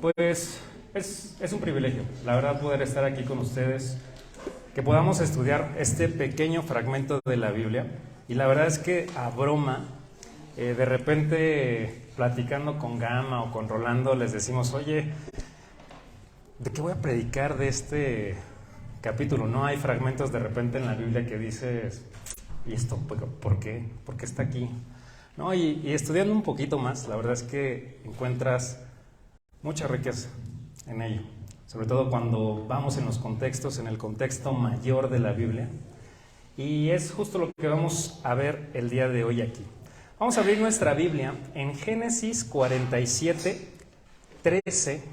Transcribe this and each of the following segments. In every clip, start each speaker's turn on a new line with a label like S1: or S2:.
S1: Pues es un privilegio, la verdad, poder estar aquí con ustedes, que podamos estudiar este pequeño fragmento de la Biblia. Y la verdad es que a broma, de repente platicando con Gama o con Rolando, les decimos, oye, ¿de qué voy a predicar de este capítulo? No hay fragmentos de repente en la Biblia que dices, ¿y esto por qué? ¿Por qué está aquí? No, y estudiando un poquito más, la verdad es que encuentras mucha riqueza en ello, sobre todo cuando vamos en los contextos, en el contexto mayor de la Biblia, y es justo lo que vamos a ver el día de hoy aquí. Vamos a abrir nuestra Biblia en Génesis 47, 13.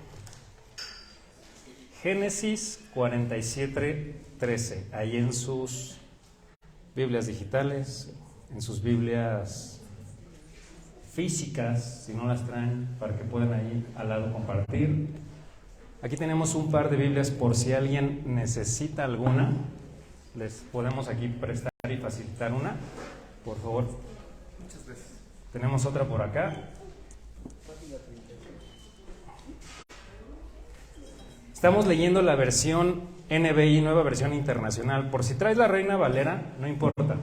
S1: Génesis 47, 13, ahí en sus Biblias digitales, en sus Biblias físicas, si no las traen, para que puedan ahí al lado compartir. Aquí tenemos un par de Biblias por si alguien necesita alguna. Les podemos aquí prestar y facilitar una, por favor. Muchas gracias. Tenemos otra por acá. Estamos leyendo la versión NBI, Nueva Versión Internacional. Por si traes la Reina Valera, no importa.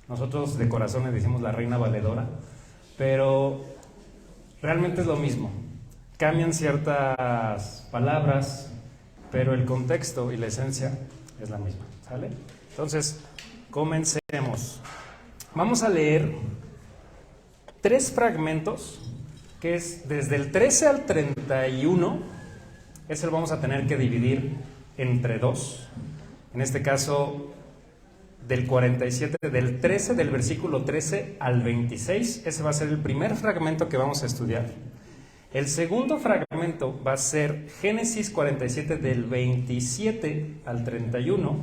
S1: Nosotros de corazón le decimos la Reina Valedora, pero realmente es lo mismo. Cambian ciertas palabras, pero el contexto y la esencia es la misma, ¿sale? Entonces, comencemos. Vamos a leer 3 fragmentos, que es desde el 13 al 31. Ese lo vamos a tener que dividir entre 2. En este caso, del 47, del 13, del versículo 13 al 26. Ese va a ser el primer fragmento que vamos a estudiar. El segundo fragmento va a ser Génesis 47, del 27 al 31.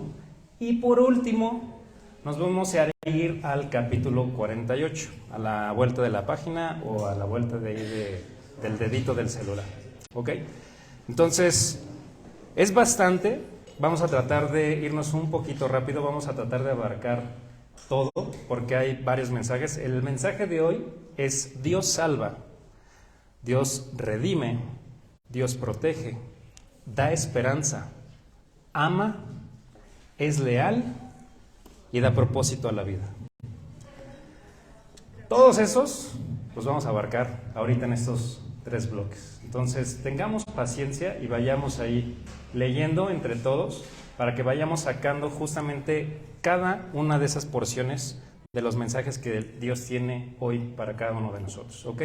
S1: Y por último, nos vamos a ir al capítulo 48, a la vuelta de la página o a la vuelta del dedito del celular. ¿Ok? Entonces, es bastante. Vamos a tratar de irnos un poquito rápido, vamos a tratar de abarcar todo, porque hay varios mensajes. El mensaje de hoy es: Dios salva, Dios redime, Dios protege, da esperanza, ama, es leal y da propósito a la vida. Todos esos los vamos a abarcar ahorita en estos 3 bloques. Entonces, tengamos paciencia y vayamos ahí leyendo entre todos para que vayamos sacando justamente cada una de esas porciones de los mensajes que Dios tiene hoy para cada uno de nosotros, ¿ok?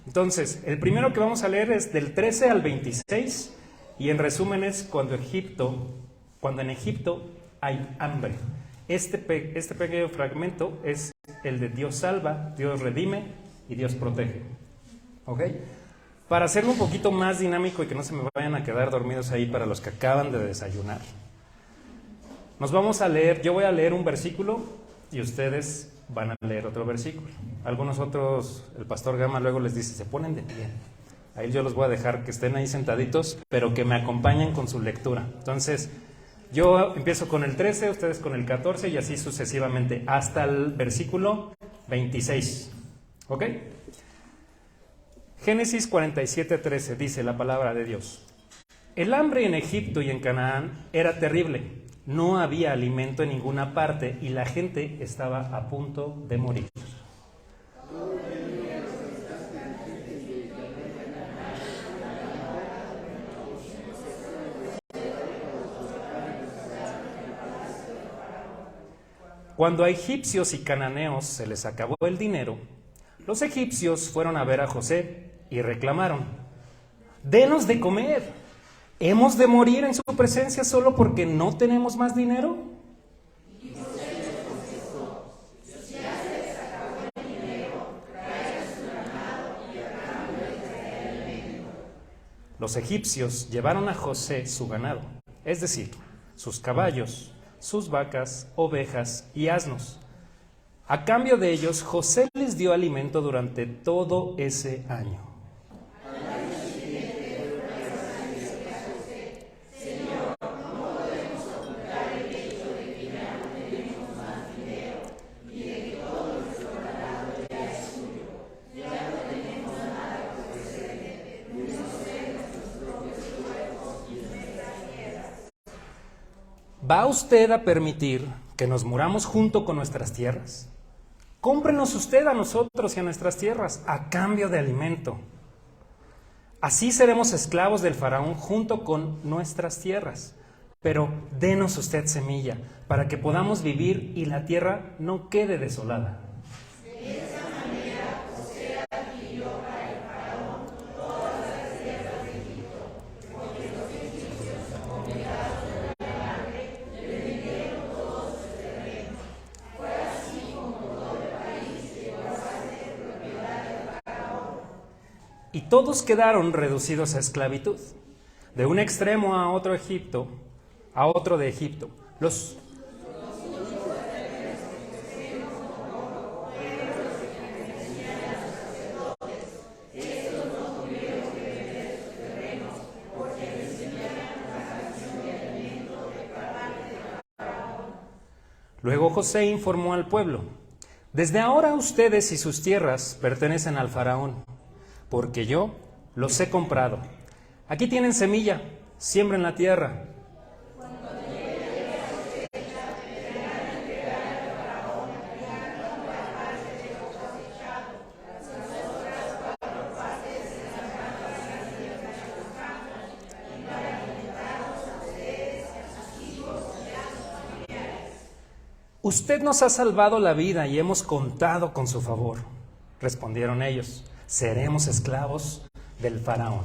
S1: Entonces, el primero que vamos a leer es del 13 al 26 y en resumen es cuando en Egipto hay hambre. Este pequeño fragmento es el de Dios salva, Dios redime y Dios protege, ¿ok? Para hacerlo un poquito más dinámico y que no se me vayan a quedar dormidos ahí para los que acaban de desayunar, nos vamos a leer, yo voy a leer un versículo y ustedes van a leer otro versículo. Algunos otros, el pastor Gama luego les dice, se ponen de pie. Ahí yo los voy a dejar que estén ahí sentaditos, pero que me acompañen con su lectura. Entonces, yo empiezo con el 13, ustedes con el 14 y así sucesivamente hasta el versículo 26. ¿Ok? Génesis 47, 13 dice la palabra de Dios: el hambre en Egipto y en Canaán era terrible, no había alimento en ninguna parte y la gente estaba a punto de morir. Cuando a egipcios y cananeos se les acabó el dinero, los egipcios fueron a ver a José y reclamaron: denos de comer, ¿hemos de morir en su presencia solo porque no tenemos más dinero? Y José les contestó: si ya se les acabó el dinero, traigan su ganado y a cambio les traeré alimento. Los egipcios llevaron a José su ganado, es decir, sus caballos, sus vacas, ovejas y asnos. A cambio de ellos, José les dio alimento durante todo ese año. Al año siguiente, José: Señor, no podemos ocultar el hecho de que ya no tenemos más dinero y de que todo nuestro ganado ya es suyo. Ya no tenemos nada que ofrecerte, ni nosotros nuestros ¿va usted a permitir que nos muramos junto con nuestras tierras? Cómprenos usted a nosotros y a nuestras tierras a cambio de alimento. Así seremos esclavos del faraón junto con nuestras tierras. Pero denos usted semilla para que podamos vivir y la tierra no quede desolada.
S2: De esa manera José adquirió para el faraón todas las tierras de Egipto, porque los egipcios, obligados por el hambre, le vendieron todos sus terrenos. Fue así como todo el país llegó a ser propiedad del faraón.
S1: Y todos quedaron reducidos a esclavitud, de un extremo a otro Egipto, a otro de Egipto. Luego José informó al pueblo: desde ahora ustedes y sus tierras pertenecen al faraón, porque yo los he comprado. Aquí tienen semilla, siembren la tierra. Usted nos ha salvado la vida y hemos contado con su favor. Respondieron ellos: seremos esclavos del faraón.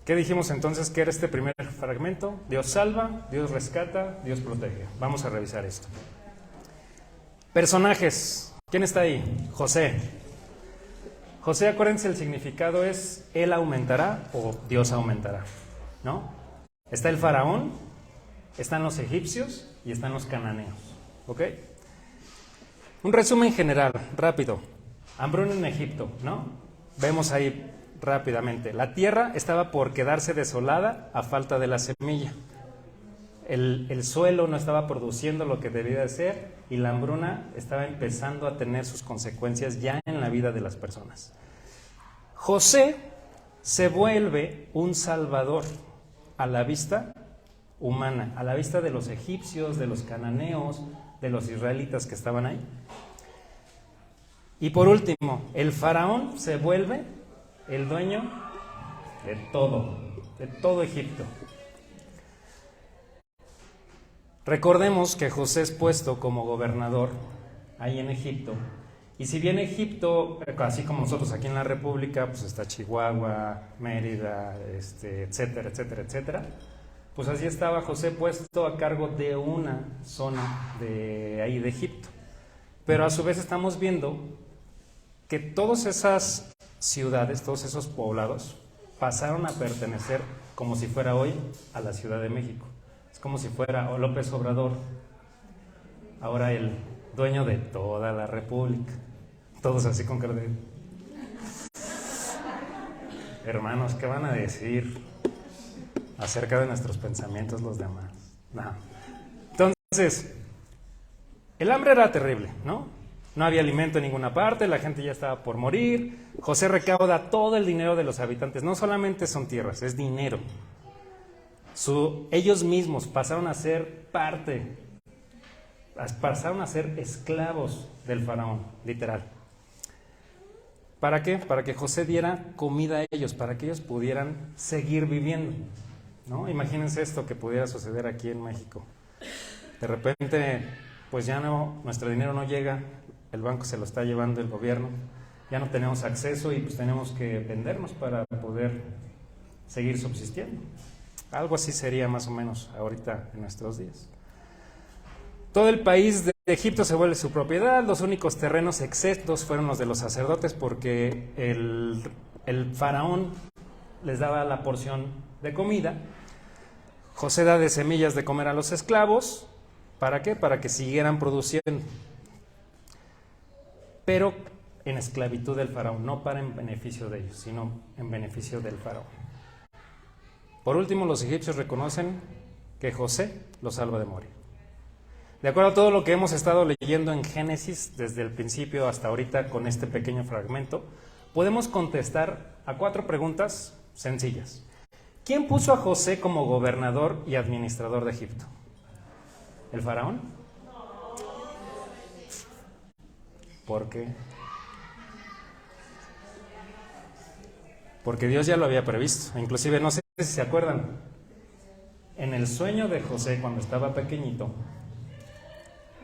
S1: ¿Qué dijimos entonces que era este primer fragmento? Dios salva, Dios rescata, Dios protege. Vamos a revisar esto. Personajes. ¿Quién está ahí? José. José, acuérdense, el significado es Él aumentará o Dios aumentará, ¿no? Está el faraón, están los egipcios y están los cananeos, ¿ok? Un resumen general, rápido. Hambruna en Egipto, ¿no? Vemos ahí rápidamente. La tierra estaba por quedarse desolada a falta de la semilla. El suelo no estaba produciendo lo que debía de ser y la hambruna estaba empezando a tener sus consecuencias ya en la vida de las personas. José se vuelve un salvador a la vista humana, a la vista de los egipcios, de los cananeos, de los israelitas que estaban ahí. Y por último, el faraón se vuelve el dueño de todo Egipto. Recordemos que José es puesto como gobernador ahí en Egipto. Y si bien Egipto, así como nosotros aquí en la República, pues está Chihuahua, Mérida, etcétera, etcétera, etcétera, pues así estaba José puesto a cargo de una zona de ahí de Egipto. Pero a su vez estamos viendo que todas esas ciudades, todos esos poblados, pasaron a pertenecer, como si fuera hoy, a la Ciudad de México. Es como si fuera López Obrador, ahora el dueño de toda la República. Todos así con cara de... Hermanos, ¿qué van a decir acerca de nuestros pensamientos los demás? No. Entonces, el hambre era terrible, ¿no? No había alimento en ninguna parte, la gente ya estaba por morir. José recauda todo el dinero de los habitantes. No solamente son tierras, es dinero. Ellos mismos pasaron a ser pasaron a ser esclavos del faraón, literal. ¿Para qué? Para que José diera comida a ellos, para que ellos pudieran seguir viviendo, ¿no? Imagínense esto que pudiera suceder aquí en México. De repente, pues ya no, nuestro dinero no llega, el banco se lo está llevando el gobierno, ya no tenemos acceso y pues tenemos que vendernos para poder seguir subsistiendo. Algo así sería más o menos ahorita en nuestros días. Todo el país de Egipto se vuelve su propiedad, los únicos terrenos exentos fueron los de los sacerdotes porque el faraón les daba la porción de comida. José da de semillas de comer a los esclavos, ¿para qué? Para que siguieran produciendo. Pero en esclavitud del faraón, no para en beneficio de ellos, sino en beneficio del faraón. Por último, los egipcios reconocen que José los salva de morir. De acuerdo a todo lo que hemos estado leyendo en Génesis, desde el principio hasta ahorita con este pequeño fragmento, podemos contestar a 4 preguntas sencillas. ¿Quién puso a José como gobernador y administrador de Egipto? ¿El faraón? ¿Por qué? Porque Dios ya lo había previsto. Inclusive, no sé si se acuerdan, en el sueño de José cuando estaba pequeñito,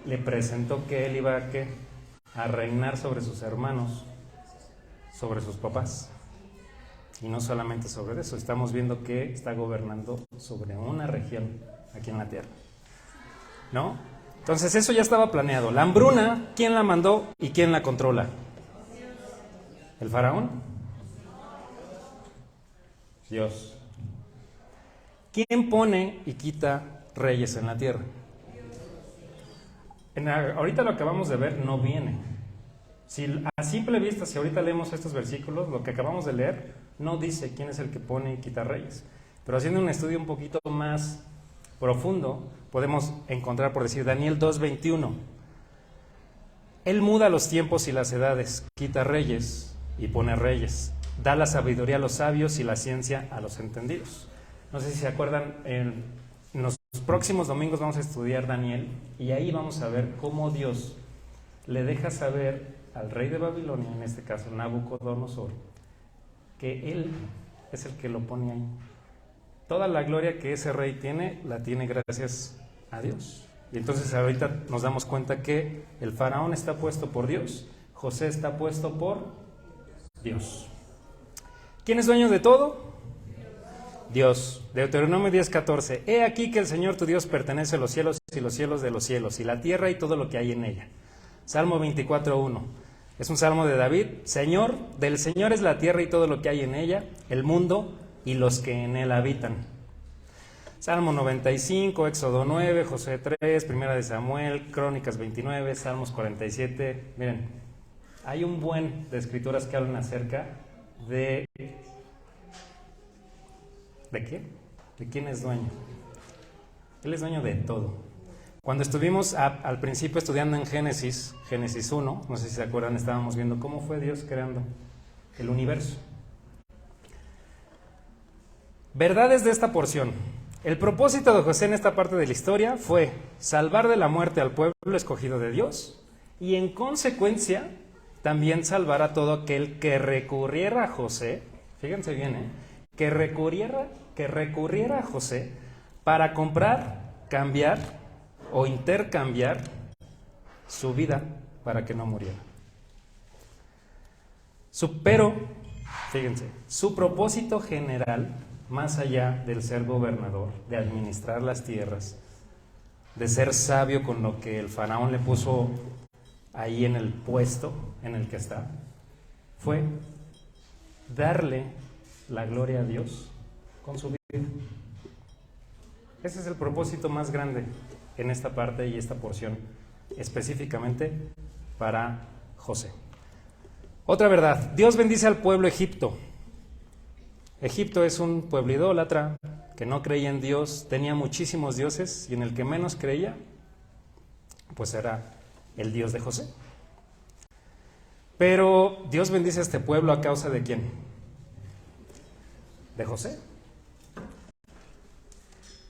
S1: le presentó que él iba a reinar sobre sus hermanos, sobre sus papás. Y no solamente sobre eso, estamos viendo que está gobernando sobre una región aquí en la tierra, ¿no? Entonces eso ya estaba planeado. La hambruna, ¿quién la mandó y quién la controla? ¿El faraón? Dios. ¿Quién pone y quita reyes en la tierra? Ahorita lo acabamos de ver, no viene. Si a simple vista, si ahorita leemos estos versículos, lo que acabamos de leer no dice quién es el que pone y quita reyes. Pero haciendo un estudio un poquito más profundo, podemos encontrar, por decir, Daniel 2:21. Él muda los tiempos y las edades, quita reyes y pone reyes, da la sabiduría a los sabios y la ciencia a los entendidos. No sé si se acuerdan, en los próximos domingos vamos a estudiar Daniel y ahí vamos a ver cómo Dios le deja saber al rey de Babilonia, en este caso Nabucodonosor, que él es el que lo pone ahí. Toda la gloria que ese rey tiene, la tiene gracias a Dios. Y entonces ahorita nos damos cuenta que el faraón está puesto por Dios, José está puesto por Dios. ¿Quién es dueño de todo? Dios. Deuteronomio 10:14. He aquí que el Señor tu Dios pertenece a los cielos y los cielos de los cielos, y la tierra y todo lo que hay en ella. Salmo 24:1. Es un salmo de David. Señor, del Señor es la tierra y todo lo que hay en ella, el mundo y los que en él habitan. Salmo 95, Éxodo 9, Josué 3, Primera de Samuel, Crónicas 29, Salmos 47. Miren, hay un buen de escrituras que hablan acerca de qué, de quién es dueño. Él es dueño de todo. Cuando estuvimos al principio estudiando en Génesis 1, no sé si se acuerdan, estábamos viendo cómo fue Dios creando el universo. Verdades de esta porción. El propósito de José en esta parte de la historia fue salvar de la muerte al pueblo escogido de Dios y en consecuencia también salvar a todo aquel que recurriera a José, fíjense bien, que recurriera a José para comprar, cambiar o intercambiar su vida para que no muriera. Pero, fíjense, su propósito general, más allá del ser gobernador, de administrar las tierras, de ser sabio con lo que el faraón le puso ahí en el puesto en el que está, fue darle la gloria a Dios con su vida. Ese es el propósito más grande en esta parte y esta porción, específicamente para José. Otra verdad, Dios bendice al pueblo Egipto. Egipto es un pueblo idólatra que no creía en Dios, tenía muchísimos dioses y en el que menos creía, pues era el Dios de José. Pero Dios bendice a este pueblo a causa de ¿quién? De José.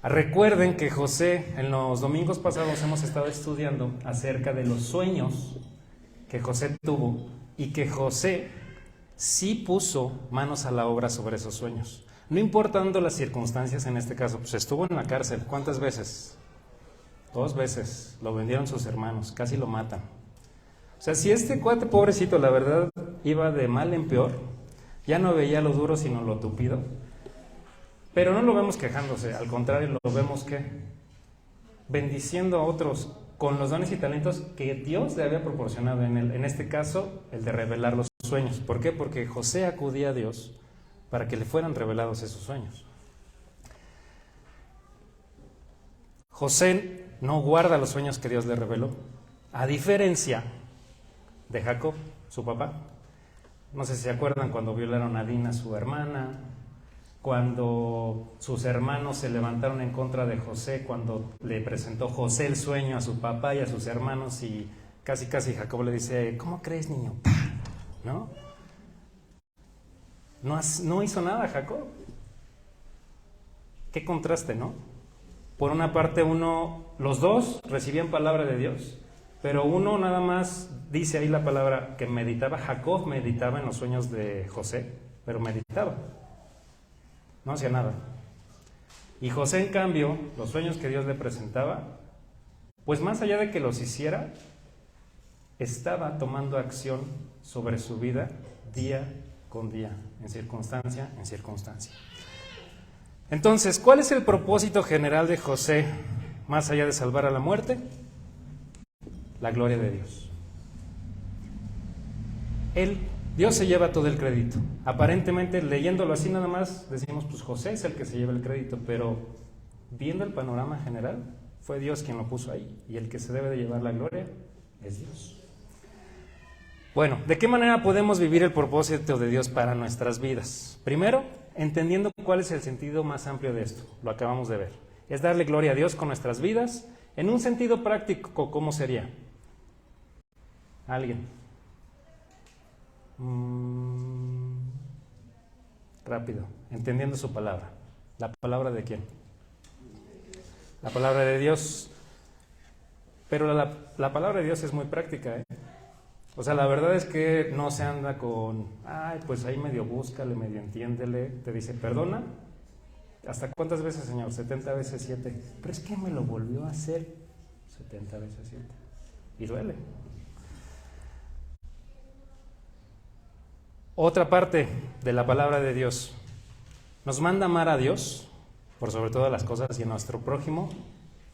S1: Recuerden que José, en los domingos pasados hemos estado estudiando acerca de los sueños que José tuvo y que José sí puso manos a la obra sobre esos sueños. No importando las circunstancias en este caso, pues estuvo en la cárcel. ¿Cuántas veces? 2 veces. Lo vendieron sus hermanos, casi lo matan. O sea, si este cuate pobrecito, la verdad, iba de mal en peor, ya no veía lo duro sino lo tupido. Pero no lo vemos quejándose, al contrario, lo vemos que bendiciendo a otros con los dones y talentos que Dios le había proporcionado en él. En este caso, el de revelar los sueños. ¿Por qué? Porque José acudía a Dios para que le fueran revelados esos sueños. José no guarda los sueños que Dios le reveló, a diferencia de Jacob, su papá. No sé si se acuerdan cuando violaron a Dina, su hermana, cuando sus hermanos se levantaron en contra de José, cuando le presentó José el sueño a su papá y a sus hermanos, y casi Jacob le dice, ¿cómo crees, niño? ¿No? No hizo nada Jacob. Qué contraste, ¿no? Por una parte los dos recibían palabra de Dios, pero uno nada más dice ahí la palabra que meditaba. Jacob meditaba en los sueños de José, pero meditaba, no hacía nada. Y José, en cambio, los sueños que Dios le presentaba, pues más allá de que los hiciera, estaba tomando acción sobre su vida día con día, en circunstancia en circunstancia. Entonces, ¿cuál es el propósito general de José, más allá de salvar a la muerte? La gloria de Dios. Dios se lleva todo el crédito. Aparentemente, leyéndolo así nada más, decimos, pues José es el que se lleva el crédito, pero viendo el panorama general, fue Dios quien lo puso ahí, y el que se debe de llevar la gloria es Dios. Bueno, ¿de qué manera podemos vivir el propósito de Dios para nuestras vidas? Primero, entendiendo cuál es el sentido más amplio de esto, lo acabamos de ver. Es darle gloria a Dios con nuestras vidas, en un sentido práctico, ¿cómo sería? ¿Alguien? Rápido, entendiendo su palabra. ¿La palabra de quién? La palabra de Dios. Pero la palabra de Dios es muy práctica, ¿eh? O sea, la verdad es que no se anda con, pues ahí medio búscale, medio entiéndele, te dice, perdona, ¿hasta cuántas veces, Señor? 70 veces 7. Pero es que me lo volvió a hacer 70 veces 7. Y duele. Otra parte de la palabra de Dios nos manda amar a Dios por sobre todas las cosas y a nuestro prójimo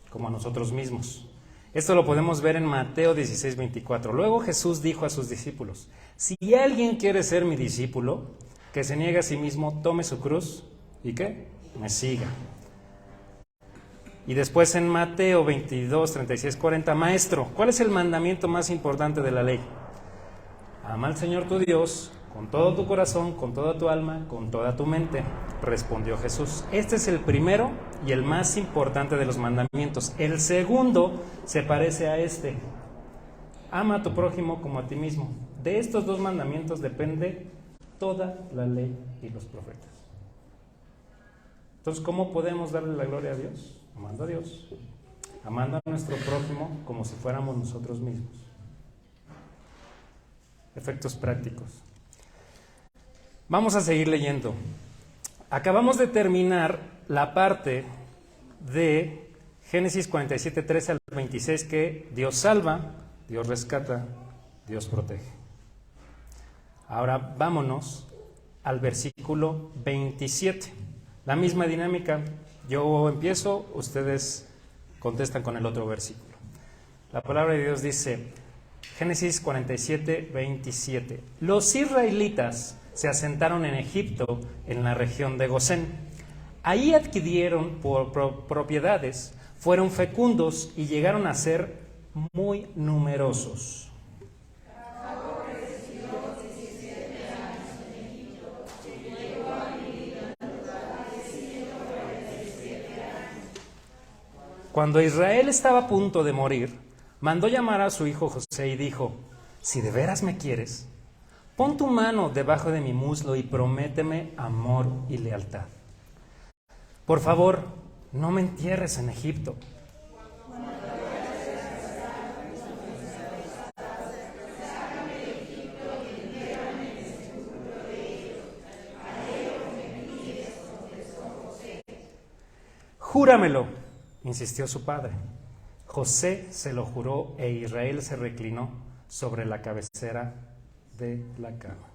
S1: como a nosotros mismos. Esto lo podemos ver en Mateo 16:24. Luego Jesús dijo a sus discípulos, si alguien quiere ser mi discípulo, que se niegue a sí mismo, tome su cruz y ¿qué? Me siga. Y después en Mateo 22:36-40, Maestro, ¿cuál es el mandamiento más importante de la ley? Ama al Señor tu Dios con todo tu corazón, con toda tu alma, con toda tu mente, respondió Jesús. Este es el primero y el más importante de los mandamientos. El segundo se parece a este. Ama a tu prójimo como a ti mismo. De estos dos mandamientos depende toda la ley y los profetas. Entonces, ¿cómo podemos darle la gloria a Dios? Amando a Dios, amando a nuestro prójimo como si fuéramos nosotros mismos. Efectos prácticos. Vamos a seguir leyendo. Acabamos de terminar la parte de Génesis 47, 13 al 26, que Dios salva, Dios rescata, Dios protege. Ahora vámonos al versículo 27. La misma dinámica. Yo empiezo, ustedes contestan con el otro versículo. La palabra de Dios dice, Génesis 47, 27. Los israelitas se asentaron en Egipto, en la región de Gosén. Ahí adquirieron propiedades, fueron fecundos y llegaron a ser muy numerosos. Cuando Israel estaba a punto de morir, mandó llamar a su hijo José y dijo, si de veras me quieres, pon tu mano debajo de mi muslo y prométeme amor y lealtad. Por favor, no me entierres en Egipto. Júramelo, insistió su padre. José se lo juró e Israel se reclinó sobre la cabecera de la cama.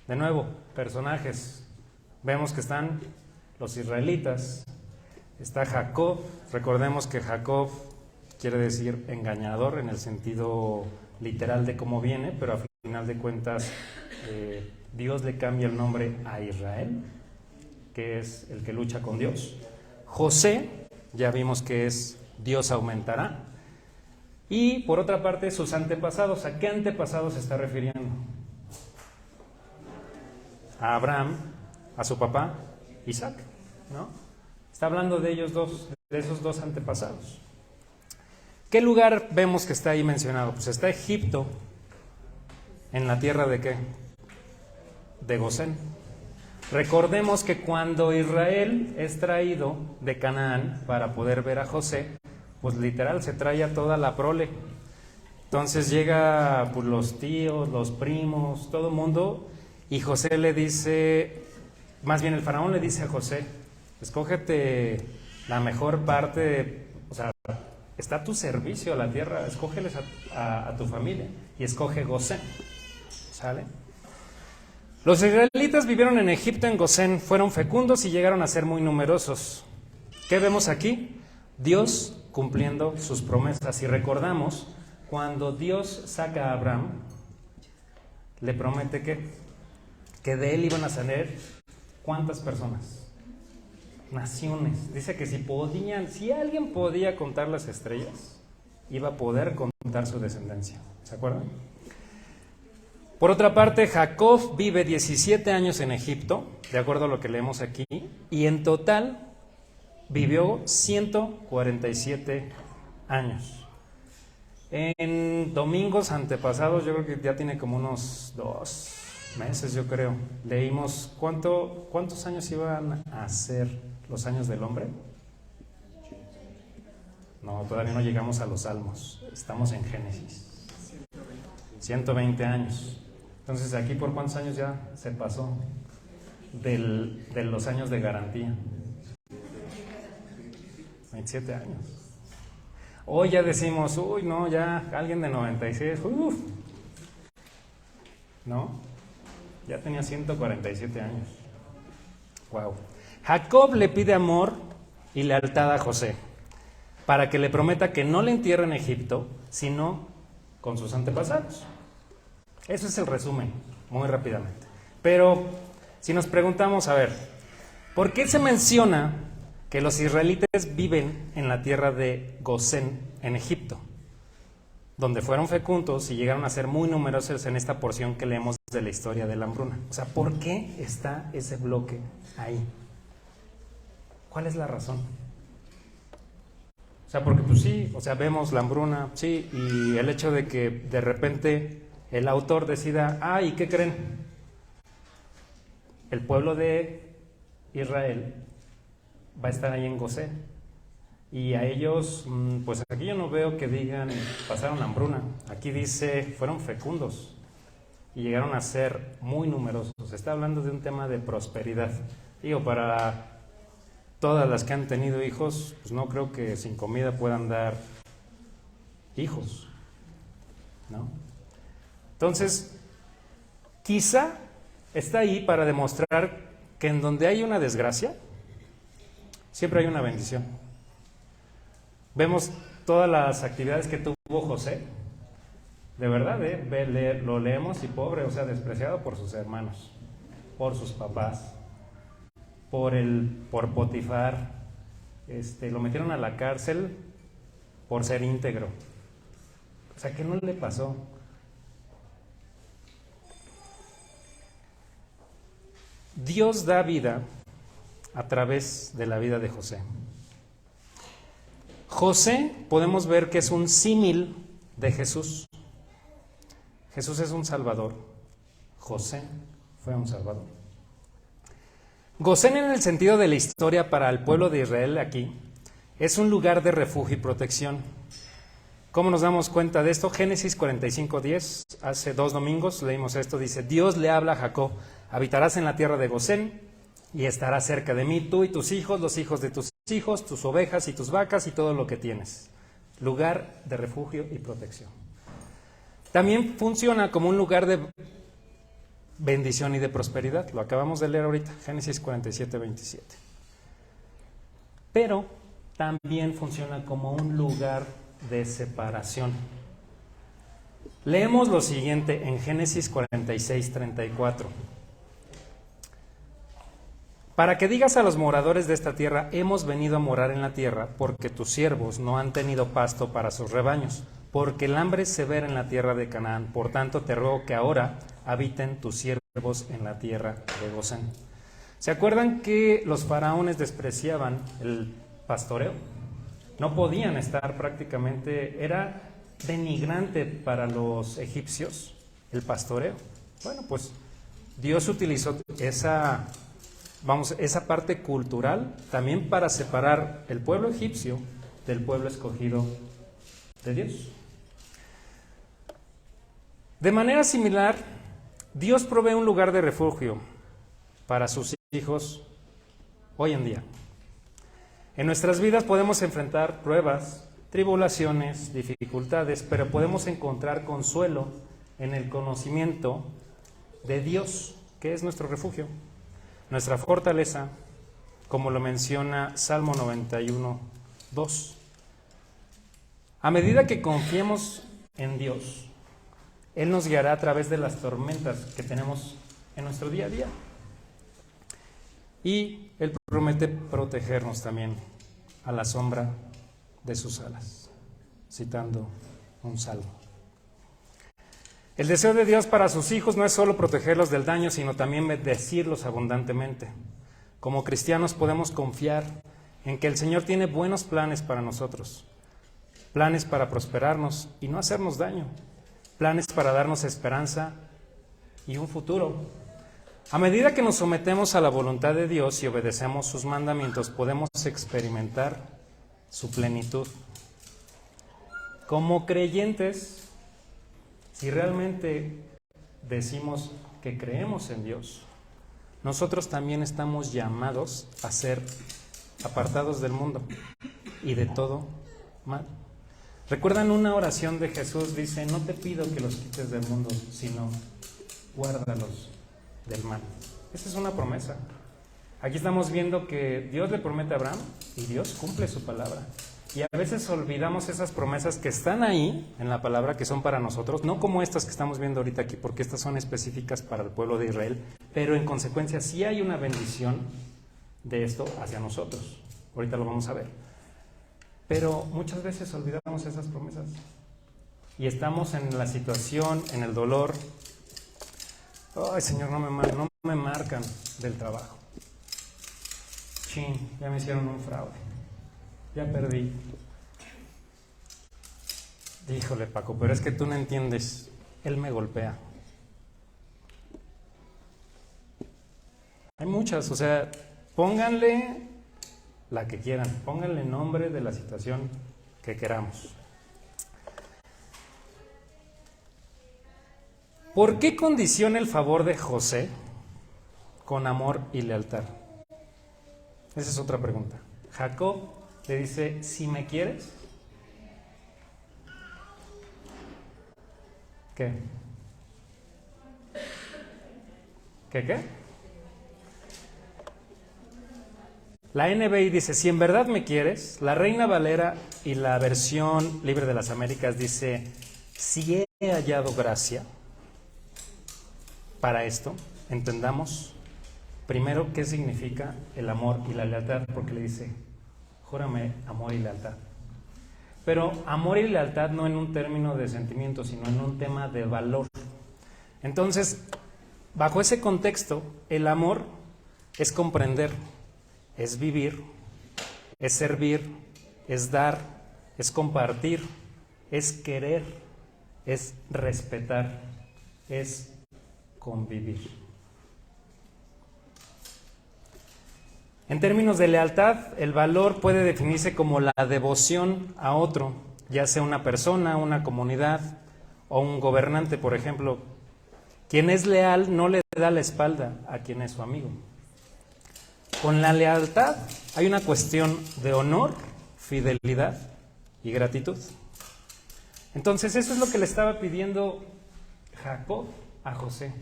S1: De nuevo, personajes. Vemos que están los israelitas, está Jacob. Recordemos que Jacob quiere decir engañador en el sentido literal de cómo viene, pero a final de cuentas Dios le cambia el nombre a Israel, que es el que lucha con Dios. José, ya vimos que es Dios aumentará. Y por otra parte, sus antepasados. ¿A qué antepasados se está refiriendo? A Abraham, a su papá Isaac, ¿no? Está hablando de ellos dos, de esos dos antepasados. ¿Qué lugar vemos que está ahí mencionado? Pues está Egipto, en la tierra de ¿qué? De Gosén. Recordemos que cuando Israel es traído de Canaán para poder ver a José, pues literal se trae a toda la prole. Entonces llega pues, los tíos, los primos, todo el mundo, y José le dice, más bien el faraón le dice a José, escógete la mejor parte, o sea, está a tu servicio a la tierra, escógeles a tu familia, y escoge Gosén, ¿sale? Los israelitas vivieron en Egipto, en Gosén, fueron fecundos y llegaron a ser muy numerosos. ¿Qué vemos aquí? Dios cumpliendo sus promesas. Y recordamos, cuando Dios saca a Abraham, le promete que de él iban a salir, ¿cuántas personas? Naciones. Dice que si alguien podía contar las estrellas, iba a poder contar su descendencia. ¿Se acuerdan? Por otra parte, Jacob vive 17 años en Egipto, de acuerdo a lo que leemos aquí, y en total vivió 147 años. En domingos antepasados, yo creo que ya tiene como unos 2 meses, yo creo, leímos cuántos años iban a ser los años del hombre. No, todavía no llegamos a los Salmos, estamos en Génesis. 120 años. Entonces, ¿aquí por cuántos años ya se pasó de los años de garantía? 27 años. Hoy ya decimos, uy, no, ya alguien de 96, ¿no? Ya tenía 147 años. Wow. Jacob le pide amor y lealtad a José para que le prometa que no le entierre en Egipto, sino con sus antepasados. Eso es el resumen, muy rápidamente. Pero si nos preguntamos, a ver, ¿por qué se menciona que los israelitas viven en la tierra de Gosén, en Egipto, donde fueron fecundos y llegaron a ser muy numerosos en esta porción que leemos de la historia de la hambruna? O sea, ¿por qué está ese bloque ahí? ¿Cuál es la razón? O sea, porque pues sí, o sea, vemos la hambruna, sí, y el hecho de que de repente el autor decida, ¿y qué creen? El pueblo de Israel va a estar ahí en Gosén. Y a ellos, pues aquí yo no veo que digan, pasaron hambruna. Aquí dice, fueron fecundos y llegaron a ser muy numerosos. Está hablando de un tema de prosperidad. Digo, para todas las que han tenido hijos, pues no creo que sin comida puedan dar hijos, ¿no? Entonces, quizá está ahí para demostrar que en donde hay una desgracia, siempre hay una bendición. Vemos todas las actividades que tuvo José, de verdad, lo leemos y pobre, o sea, despreciado por sus hermanos, por sus papás, por Potifar, lo metieron a la cárcel por ser íntegro. O sea, ¿qué no le pasó? Dios da vida a través de la vida de José. José podemos ver que es un símil de Jesús. Jesús es un salvador. José fue un salvador. Gosén, en el sentido de la historia para el pueblo de Israel aquí, es un lugar de refugio y protección. ¿Cómo nos damos cuenta de esto? Génesis 45:10, hace 2 domingos leímos esto, dice, Dios le habla a Jacob, habitarás en la tierra de Gosén y estarás cerca de mí, tú y tus hijos, los hijos de tus hijos, tus ovejas y tus vacas y todo lo que tienes. Lugar de refugio y protección. También funciona como un lugar de bendición y de prosperidad. Lo acabamos de leer ahorita, Génesis 47:27. Pero también funciona como un lugar de separación. Leemos lo siguiente en Génesis 46:34. Para que digas a los moradores de esta tierra, hemos venido a morar en la tierra, porque tus siervos no han tenido pasto para sus rebaños, porque el hambre es severa en la tierra de Canaán. Por tanto, te ruego que ahora habiten tus siervos en la tierra de Gosén. O ¿Se acuerdan que los faraones despreciaban el pastoreo? No podían estar prácticamente, era denigrante para los egipcios el pastoreo. Bueno, pues Dios utilizó esa parte cultural también para separar el pueblo egipcio del pueblo escogido de Dios. De manera similar, Dios provee un lugar de refugio para sus hijos hoy en día. En nuestras vidas podemos enfrentar pruebas, tribulaciones, dificultades, pero podemos encontrar consuelo en el conocimiento de Dios, que es nuestro refugio, nuestra fortaleza, como lo menciona Salmo 91, 2. A medida que confiemos en Dios, Él nos guiará a través de las tormentas que tenemos en nuestro día a día. Y Él promete protegernos también a la sombra de sus alas, citando un salmo. El deseo de Dios para sus hijos no es solo protegerlos del daño, sino también bendecirlos abundantemente. Como cristianos podemos confiar en que el Señor tiene buenos planes para nosotros, planes para prosperarnos y no hacernos daño, planes para darnos esperanza y un futuro. A medida que nos sometemos a la voluntad de Dios y obedecemos sus mandamientos, podemos experimentar su plenitud. Como creyentes, si realmente decimos que creemos en Dios, nosotros también estamos llamados a ser apartados del mundo y de todo mal. ¿Recuerdan una oración de Jesús? Dice, no te pido que los quites del mundo, sino guárdalos del mal. Esa es una promesa. Aquí estamos viendo que Dios le promete a Abraham y Dios cumple su palabra. Y a veces olvidamos esas promesas que están ahí en la palabra, que son para nosotros, no como estas que estamos viendo ahorita aquí, porque estas son específicas para el pueblo de Israel, pero en consecuencia sí hay una bendición de esto hacia nosotros. Ahorita lo vamos a ver. Pero muchas veces olvidamos esas promesas y estamos en la situación, en el dolor. Ay, Señor, no me marcan del trabajo. Chin, ya me hicieron un fraude. Ya perdí. Híjole, Paco, pero es que tú no entiendes. Él me golpea. Hay muchas, o sea, pónganle la que quieran, pónganle nombre de la situación que queramos. ¿Por qué condiciona el favor de José con amor y lealtad? Esa es otra pregunta. Jacob le dice, si me quieres, ¿qué? ¿Qué? La NBI dice, si en verdad me quieres. La Reina Valera y la versión libre de las Américas dice, si he hallado gracia. Para esto, entendamos primero qué significa el amor y la lealtad, porque le dice, júrame amor y lealtad. Pero amor y lealtad no en un término de sentimiento, sino en un tema de valor. Entonces, bajo ese contexto, el amor es comprender, es vivir, es servir, es dar, es compartir, es querer, es respetar, es convivir. En términos de lealtad, el valor puede definirse como la devoción a otro, ya sea una persona, una comunidad o un gobernante, por ejemplo. Quien es leal no le da la espalda a quien es su amigo. Con la lealtad hay una cuestión de honor, fidelidad y gratitud. Entonces eso es lo que le estaba pidiendo Jacob a José.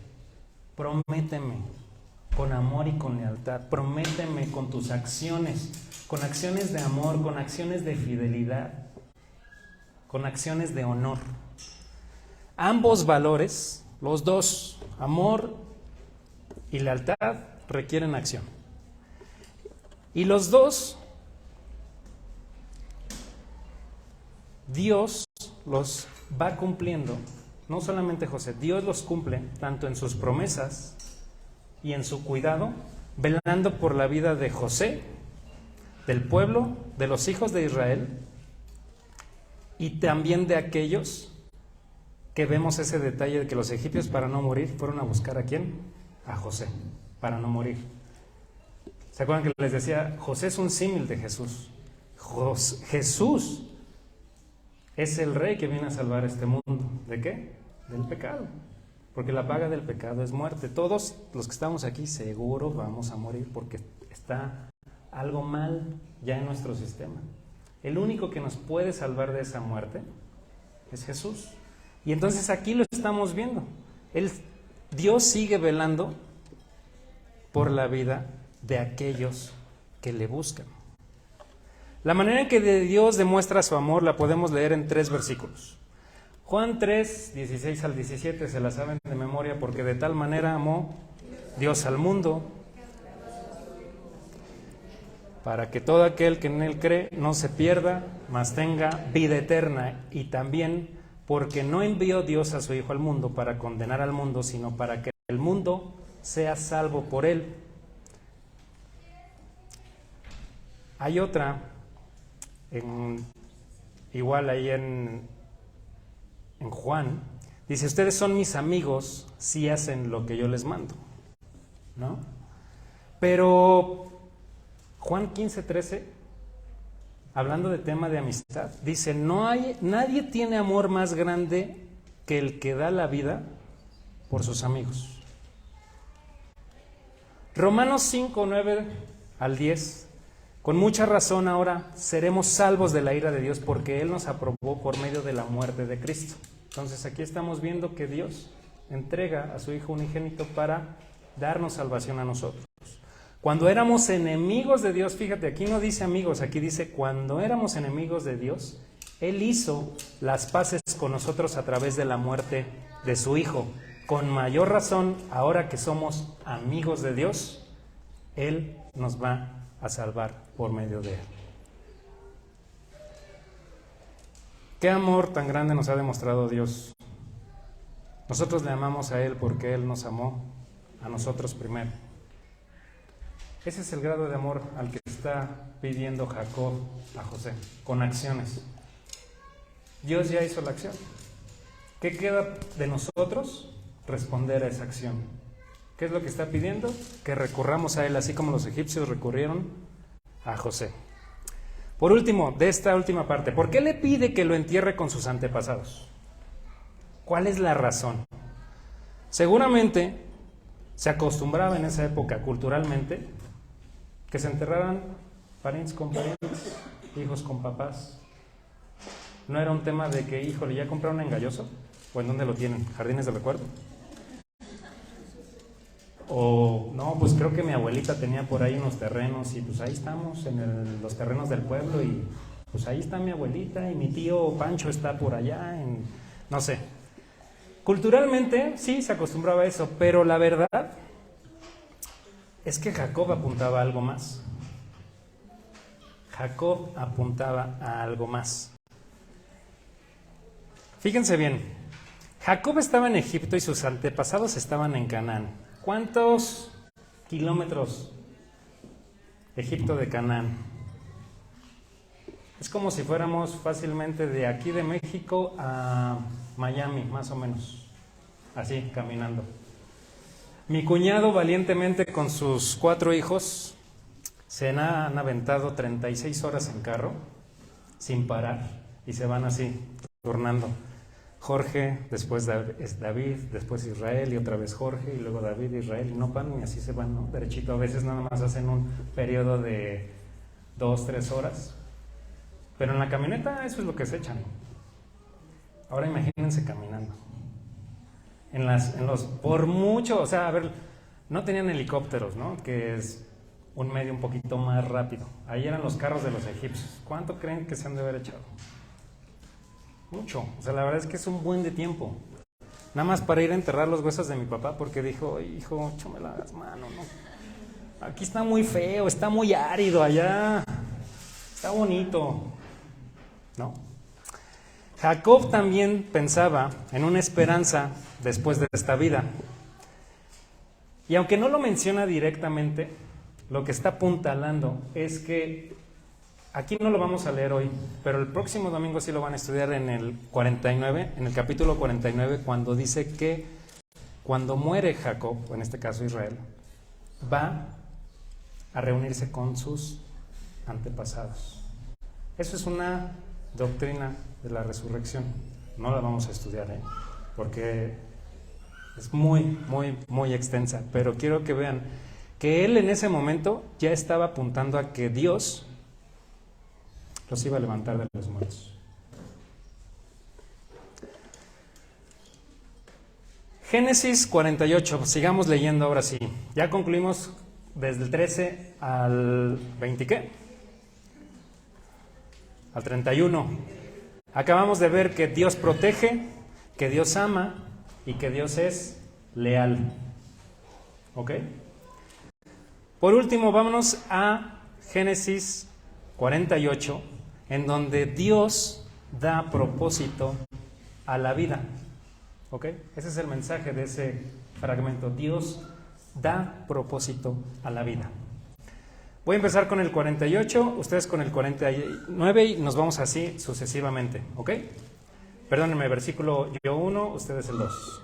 S1: Prométeme con amor y con lealtad, prométeme con tus acciones, con acciones de amor, con acciones de fidelidad, con acciones de honor. Ambos valores, los dos, amor y lealtad, requieren acción. Y los dos, Dios los va cumpliendo. No solamente José, Dios los cumple tanto en sus promesas y en su cuidado velando por la vida de José, del pueblo, de los hijos de Israel, y también de aquellos que vemos ese detalle de que los egipcios, para no morir, fueron a buscar ¿a quién? A José, para no morir. ¿Se acuerdan que les decía? José es un símil de Jesús. Jesús es el rey que viene a salvar este mundo. ¿De qué? Del pecado. Porque la paga del pecado es muerte. Todos los que estamos aquí seguro vamos a morir porque está algo mal ya en nuestro sistema. El único que nos puede salvar de esa muerte es Jesús. Y entonces aquí lo estamos viendo. Dios sigue velando por la vida de aquellos que le buscan. La manera en que Dios demuestra su amor la podemos leer en 3 versículos. Juan 3, 16 al 17, se la saben de memoria, porque de tal manera amó Dios al mundo, para que todo aquel que en él cree no se pierda, mas tenga vida eterna, y también porque no envió Dios a su Hijo al mundo para condenar al mundo, sino para que el mundo sea salvo por él. Hay otra, igual ahí en Juan, dice: ustedes son mis amigos si hacen lo que yo les mando, ¿no? Pero Juan 15:13, hablando de tema de amistad, dice: nadie tiene amor más grande que el que da la vida por sus amigos. Romanos 5, 9 al 10, con mucha razón ahora seremos salvos de la ira de Dios, porque Él nos aprobó por medio de la muerte de Cristo. Entonces aquí estamos viendo que Dios entrega a su Hijo unigénito para darnos salvación a nosotros. Cuando éramos enemigos de Dios, fíjate, aquí no dice amigos, aquí dice cuando éramos enemigos de Dios, Él hizo las paces con nosotros a través de la muerte de su Hijo. Con mayor razón, ahora que somos amigos de Dios, Él nos va a salvar por medio de Él. ¿Qué amor tan grande nos ha demostrado Dios? Nosotros le amamos a Él porque Él nos amó a nosotros primero. Ese es el grado de amor al que está pidiendo Jacob a José, con acciones. Dios ya hizo la acción. ¿Qué queda de nosotros? Responder a esa acción. ¿Qué es lo que está pidiendo? Que recurramos a Él, así como los egipcios recurrieron a José. Por último, de esta última parte, ¿por qué le pide que lo entierre con sus antepasados? ¿Cuál es la razón? Seguramente se acostumbraba en esa época, culturalmente, que se enterraran parientes con parientes, hijos con papás. No era un tema de que, híjole, ¿ya compraron un engalloso? ¿O en dónde lo tienen? ¿Jardines de recuerdo? O no, pues creo que mi abuelita tenía por ahí unos terrenos y pues ahí estamos en los terrenos del pueblo y pues ahí está mi abuelita y mi tío Pancho está por allá, no sé. Culturalmente sí se acostumbraba a eso, pero la verdad es que Jacob apuntaba a algo más. Jacob apuntaba a algo más. Fíjense bien, Jacob estaba en Egipto y sus antepasados estaban en Canaán. ¿Cuántos kilómetros Egipto de Canaán? Es como si fuéramos fácilmente de aquí de México a Miami, más o menos, así, caminando. Mi cuñado valientemente con sus 4 hijos se han aventado 36 horas en carro, sin parar, y se van así, turnando. Jorge, después es David, después Israel y otra vez Jorge y luego David, Israel, y no paran y así se van, ¿no? Derechito, a veces nada más hacen un periodo de 2-3 horas, pero en la camioneta eso es lo que se echan. Ahora imagínense caminando. Por mucho, o sea, a ver, no tenían helicópteros, ¿no? Que es un medio un poquito más rápido. Ahí eran los carros de los egipcios. ¿Cuánto creen que se han de haber echado? Mucho, o sea, la verdad es que es un buen de tiempo. Nada más para ir a enterrar los huesos de mi papá, porque dijo, hijo, échame las manos, ¿no? Aquí está muy feo, está muy árido allá, está bonito, ¿no? Jacob también pensaba en una esperanza después de esta vida. Y aunque no lo menciona directamente, lo que está apuntalando es que, aquí no lo vamos a leer hoy, pero el próximo domingo sí lo van a estudiar en el 49, en el capítulo 49, cuando dice que cuando muere Jacob, o en este caso Israel, va a reunirse con sus antepasados. Eso es una doctrina de la resurrección. No la vamos a estudiar, porque es muy extensa, pero quiero que vean que él en ese momento ya estaba apuntando a que Dios los iba a levantar de los muertos. Génesis 48, sigamos leyendo ahora sí. Ya concluimos desde el 13 al 20, ¿qué? Al 31. Acabamos de ver que Dios protege, que Dios ama y que Dios es leal. ¿Ok? Por último, vámonos a Génesis 48, en donde Dios da propósito a la vida. ¿Ok? Ese es el mensaje de ese fragmento. Dios da propósito a la vida. Voy a empezar con el 48, ustedes con el 49 y nos vamos así sucesivamente. ¿Ok? Perdónenme, versículo yo 1, ustedes el 2.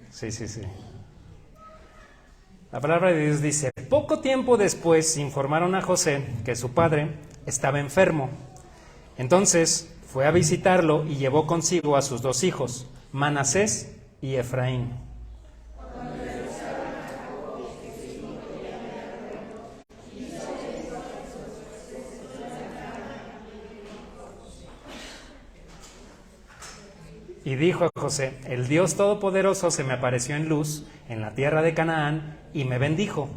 S1: Sí. La palabra de Dios dice: poco tiempo después informaron a José que su padre estaba enfermo. Entonces fue a visitarlo y llevó consigo a sus 2 hijos, Manasés y Efraín. Y dijo a José: el Dios Todopoderoso se me apareció en luz en la tierra de Canaán y me bendijo.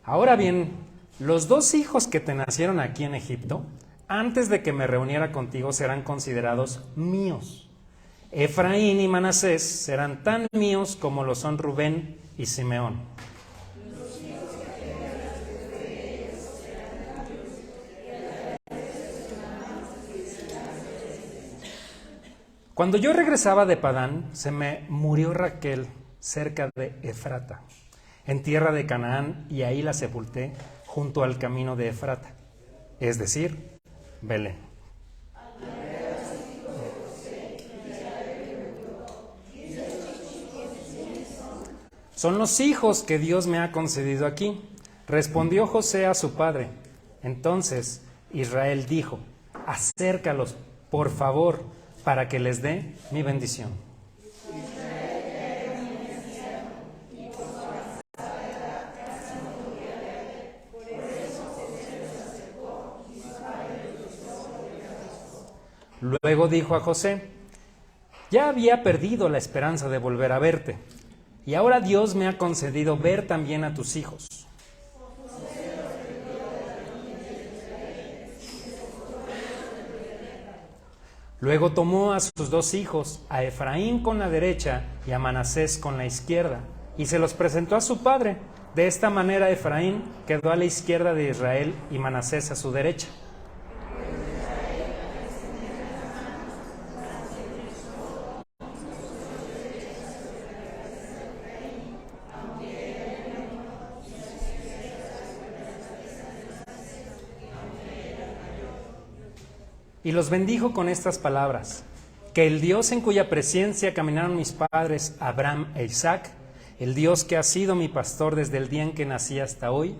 S1: Ahora bien, los 2 hijos que te nacieron aquí en Egipto, antes de que me reuniera contigo, serán considerados míos. Efraín y Manasés serán tan míos como lo son Rubén y Simeón. Cuando yo regresaba de Padán, se me murió Raquel cerca de Efrata, en tierra de Canaán, y ahí la sepulté junto al camino de Efrata, es decir, Belén. Son los hijos que Dios me ha concedido aquí. Respondió José a su padre. Entonces Israel dijo: acércalos, por favor, para que les dé mi bendición. Luego dijo a José: ya había perdido la esperanza de volver a verte, y ahora Dios me ha concedido ver también a tus hijos. Luego tomó a sus 2 hijos, a Efraín con la derecha y a Manasés con la izquierda, y se los presentó a su padre. De esta manera Efraín quedó a la izquierda de Israel y Manasés a su derecha. Y los bendijo con estas palabras: que el Dios en cuya presencia caminaron mis padres Abraham e Isaac, el Dios que ha sido mi pastor desde el día en que nací hasta hoy,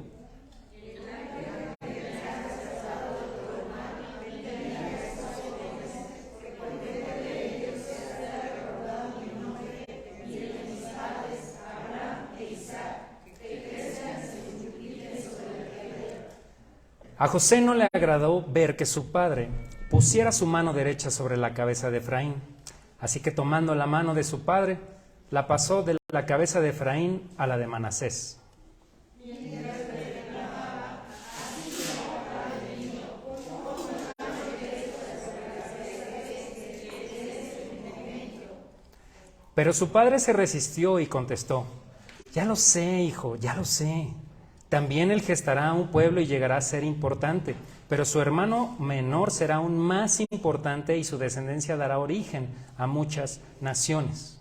S1: a José no le agradó ver que su padre pusiera su mano derecha sobre la cabeza de Efraín. Así que tomando la mano de su padre, la pasó de la cabeza de Efraín a la de Manasés. Pero su padre se resistió y contestó: ya lo sé, hijo, ya lo sé. También él gestará un pueblo y llegará a ser importante, pero su hermano menor será aún más importante y su descendencia dará origen a muchas naciones.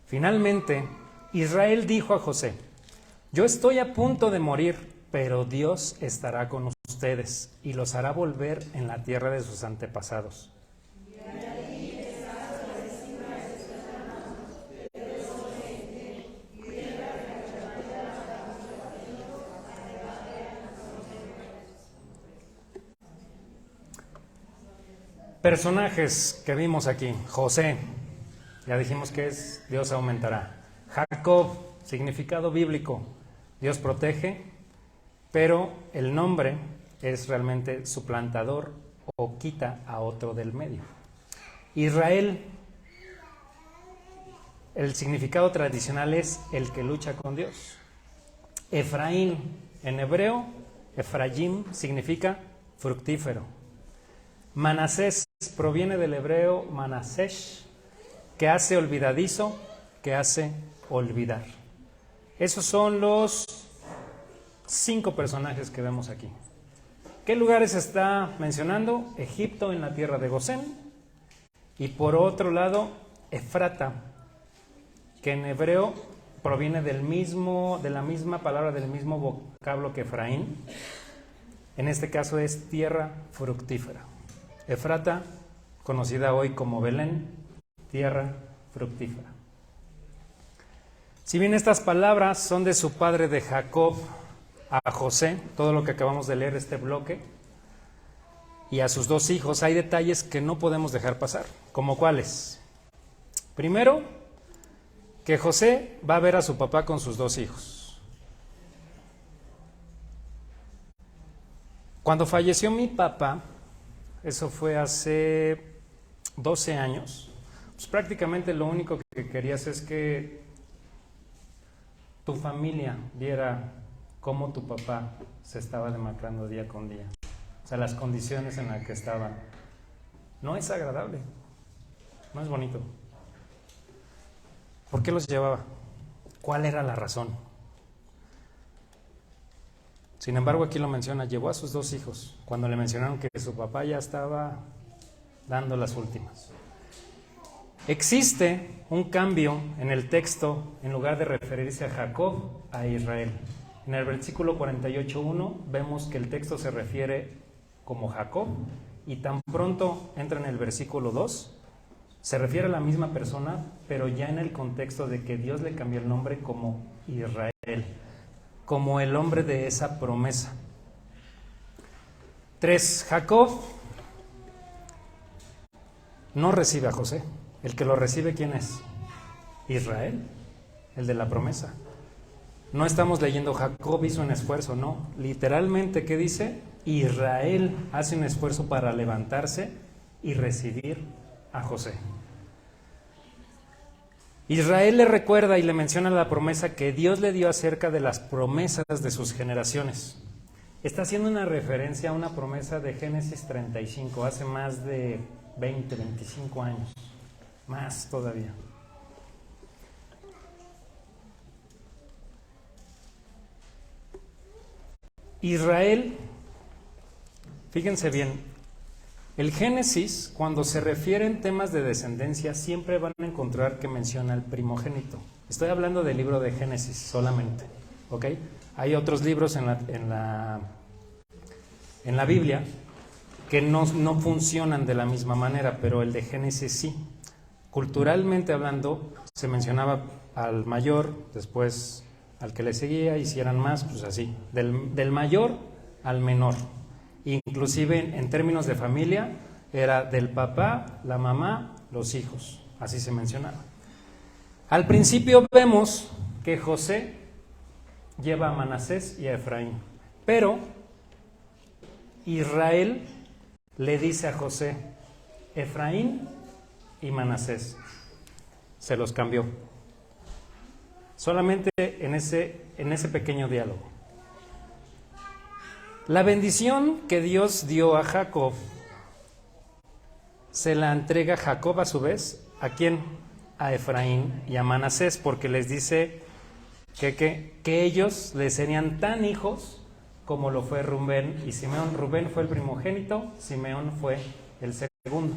S1: Finalmente, Israel dijo a José: yo estoy a punto de morir, pero Dios estará con ustedes y los hará volver en la tierra de sus antepasados. Personajes que vimos aquí: José, ya dijimos que es Dios aumentará. Jacob, significado bíblico, Dios protege, pero el nombre es realmente suplantador o quita a otro del medio. Israel, el significado tradicional es el que lucha con Dios. Efraín, en hebreo, Efraim significa fructífero. Manasés proviene del hebreo manasesh, que hace olvidadizo, que hace olvidar. Esos son los 5 personajes que vemos aquí. ¿Qué lugares está mencionando? Egipto, en la tierra de Gosén, y por otro lado Efrata, que en hebreo proviene de la misma palabra, del mismo vocablo que Efraín. En este caso es tierra fructífera. Efrata, conocida hoy como Belén, tierra fructífera. Si bien estas palabras son de su padre de Jacob a José, todo lo que acabamos de leer, este bloque, y a sus 2 hijos, hay detalles que no podemos dejar pasar. ¿Como cuáles? Primero, que José va a ver a su papá con sus 2 hijos. Cuando falleció mi papá, eso fue hace 12 años, pues prácticamente lo único que querías es que tu familia viera cómo tu papá se estaba demacrando día con día. O sea, las condiciones en las que estaban. No es agradable, no es bonito. ¿Por qué los llevaba? ¿Cuál era la razón? Sin embargo, aquí lo menciona, llevó a sus 2 hijos, cuando le mencionaron que su papá ya estaba dando las últimas. Existe un cambio en el texto, en lugar de referirse a Jacob, a Israel. En el versículo 48:1 vemos que el texto se refiere como Jacob, y tan pronto entra en el versículo 2, se refiere a la misma persona, pero ya en el contexto de que Dios le cambió el nombre como Israel, como el hombre de esa promesa. 3. Jacob no recibe a José. El que lo recibe, ¿quién es? Israel, el de la promesa. No estamos leyendo Jacob hizo un esfuerzo, no. Literalmente, ¿qué dice? Israel hace un esfuerzo para levantarse y recibir a José. Israel le recuerda y le menciona la promesa que Dios le dio acerca de las promesas de sus generaciones. Está haciendo una referencia a una promesa de Génesis 35, hace más de 20, 25 años, más todavía. Israel, fíjense bien, el Génesis, cuando se refieren temas de descendencia, siempre van a encontrar que menciona el primogénito. Estoy hablando del libro de Génesis solamente, ¿ok? Hay otros libros en la Biblia que no funcionan de la misma manera, pero el de Génesis sí. Culturalmente hablando, se mencionaba al mayor, después al que le seguía, y si eran más, pues así, del mayor al menor. Inclusive en términos de familia, era del papá, la mamá, los hijos, así se mencionaba. Al principio vemos que José lleva a Manasés y a Efraín, pero Israel le dice a José, Efraín y Manasés. Se los cambió. Solamente en ese pequeño diálogo. La bendición que Dios dio a Jacob, se la entrega Jacob a su vez, ¿a quién? A Efraín y a Manasés, porque les dice que ellos les serían tan hijos como lo fue Rubén y Simeón. Rubén fue el primogénito, Simeón fue el segundo.